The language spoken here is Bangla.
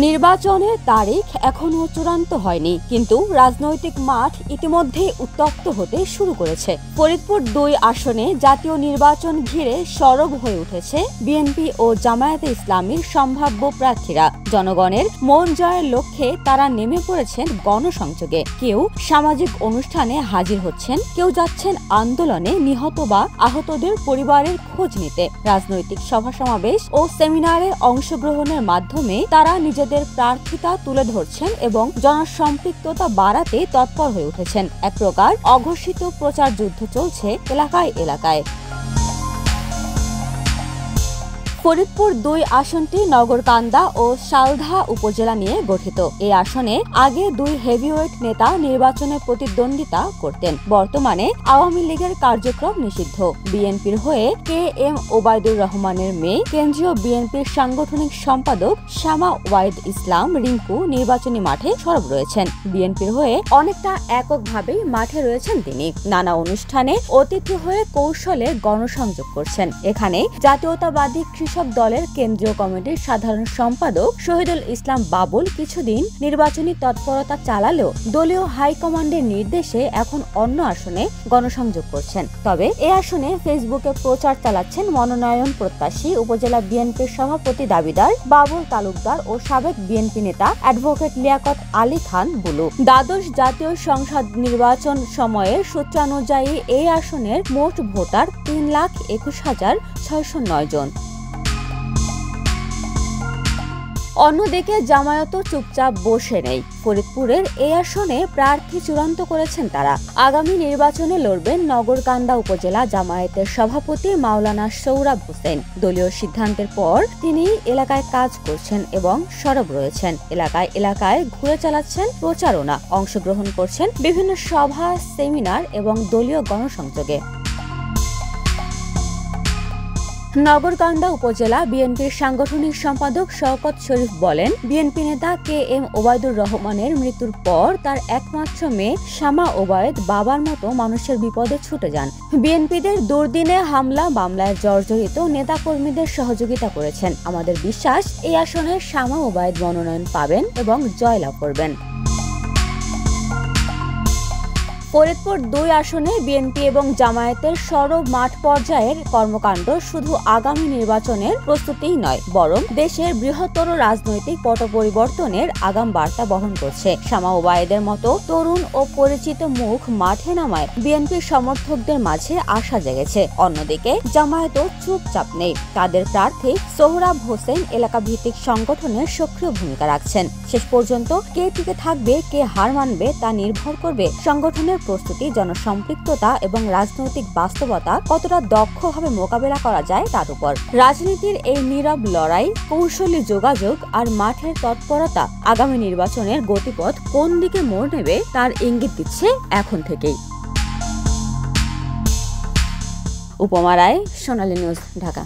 নির্বাচনের তারিখ এখনো চূড়ান্ত হয়নি, কিন্তু রাজনৈতিক মাঠ ইতিমধ্যে উত্তপ্ত হতে শুরু করেছে। ফরিদপুর ২ আসনে জাতীয় নির্বাচন ঘিরে সরব হয়ে উঠেছে বিএনপি ও জামায়াতে ইসলামীর সম্ভাব্য প্রার্থীরা। জনগণের মন জয়ের লক্ষ্যে তারা নেমে পড়েছেন গণসংযোগে। কেউ সামাজিক অনুষ্ঠানে হাজির হচ্ছেন, কেউ যাচ্ছেন আন্দোলনে নিহত বা আহতদের পরিবারের খোঁজ নিতে। রাজনৈতিক সভা সমাবেশ ও সেমিনারে অংশগ্রহণের মাধ্যমে তারা নিজেদের প্রার্থিতা তুলে ধরছেন এবং জনসম্পৃক্ততা বাড়াতে তৎপর হয়ে উঠেছেন। এক প্রকার অঘোষিত প্রচার যুদ্ধ চলছে এলাকায় এলাকায়। ফরিদপুর ২ আসনটি নগরকান্দা ও সালধা উপজেলা নিয়ে গঠিত। এই আসনে আগে ২ হেভিওয়েট নেতা নির্বাচনে প্রতিদ্বন্দ্বিতা করতেন। বর্তমানে আওয়ামী লীগের কার্যক্রম নিষিদ্ধ। বিএনপির হয়ে KM ওবায়দুর রহমানের মেয়ে কেন্দ্রীয় বিএনপির সাংগঠনিক সম্পাদক শামা ওয়াহিদ ইসলাম রিঙ্কু নির্বাচনী মাঠে সরব রয়েছেন। বিএনপির হয়ে অনেকটা এককভাবেই মাঠে রয়েছেন তিনি। নানা অনুষ্ঠানে অতিথি হয়ে কৌশলে গণসংযোগ করছেন। এখানে জাতীয়তাবাদী কৃষক দলের কেন্দ্রীয় কমিটির সাধারণ সম্পাদক শহীদুল ইসলাম বাবুল কিছুদিন নির্বাচনী তৎপরতা চালালেও দলীয় হাইকমান্ডের নির্দেশে এখন অন্য আসনে গণসংযোগ করছেন। তবে এ আসনে ফেসবুকে প্রচার চালাচ্ছেন মনোনয়ন প্রত্যাশী উপজেলা বিএনপির সভাপতি দাবিদার বাবুল তালুকদার ও সাবেক বিএনপি নেতা অ্যাডভোকেট লিয়াকত আলী খান বুলু। দ্বাদশ জাতীয় সংসদ নির্বাচন সময়ের সূত্রানুযায়ী এই আসনের মোট ভোটার ৩,২১,৬০৯ জন। অন্যদিকে জামায়াতও চুপচাপ বসে নেই। ফরিদপুরের এই আসনে প্রার্থী চূড়ান্ত করেছেন তারা। আগামী নির্বাচনে লড়বেন নগরকান্দা উপজেলা জামায়াতের সভাপতি মাওলানা সৌরভ হোসেন। দলীয় সিদ্ধান্তের পর তিনি এলাকায় কাজ করছেন এবং সরব রয়েছেন। এলাকায় এলাকায় ঘুরে চালাচ্ছেন প্রচারণা, অংশগ্রহণ করছেন বিভিন্ন সভা, সেমিনার এবং দলীয় গণসংযোগে। নগরকান্দা উপজেলা বিএনপির সাংগঠনিক সম্পাদক শওকত শরীফ বলেন, বিএনপি নেতা KM ওবায়দুর রহমানের মৃত্যুর পর তার একমাত্র মেয়ে শামা ওবায়দ বাবার মতো মানুষের বিপদে ছুটে যান। বিএনপিদের দুর্দিনে হামলা মামলায় জর্জরিত নেতাকর্মীদের সহযোগিতা করেছেন। আমাদের বিশ্বাস এই আসনে শামা ওবায়দ মনোনয়ন পাবেন এবং জয়লাভ করবেন। ফরিদপুর ২ আসনে বিএনপি এবং জামায়াতের সরব মাঠ পর্যায়ের কর্মকাণ্ড শুধু আগামী নির্বাচনের প্রস্তুতিই নয়, বরং দেশের বৃহত্তর রাজনৈতিক পট পরিবর্তনের আগাম বার্তা বহন করছে। শামা ওবায়েদের মতো তরুণ ও পরিচিত মুখ মাঠে নামায় বিএনপির সমর্থকদের মাঝে আশা জেগেছে। অন্যদিকে জামায়াতও চুপচাপ নেই। তাদের প্রার্থী সোহরাব হোসেন এলাকা ভিত্তিক সংগঠনের সক্রিয় ভূমিকা রাখছেন। শেষ পর্যন্ত কে টিকে থাকবে, কে হার মানবে তা নির্ভর করবে সংগঠনের প্রস্তুতি, জনসম্পৃক্ততা এবং রাজনৈতিক বাস্তবতা কতটা দক্ষভাবে মোকাবেলা করা যায় তার উপর। রাজনীতির এই নীরব লড়াই, কৌশলী যোগাযোগ আর মাঠের তৎপরতা আগামী নির্বাচনের গতিপথ কোন দিকে মোড় নেবে তার ইঙ্গিত দিচ্ছে এখন থেকেই। উপমা রায়, সোনালী নিউজ, ঢাকা।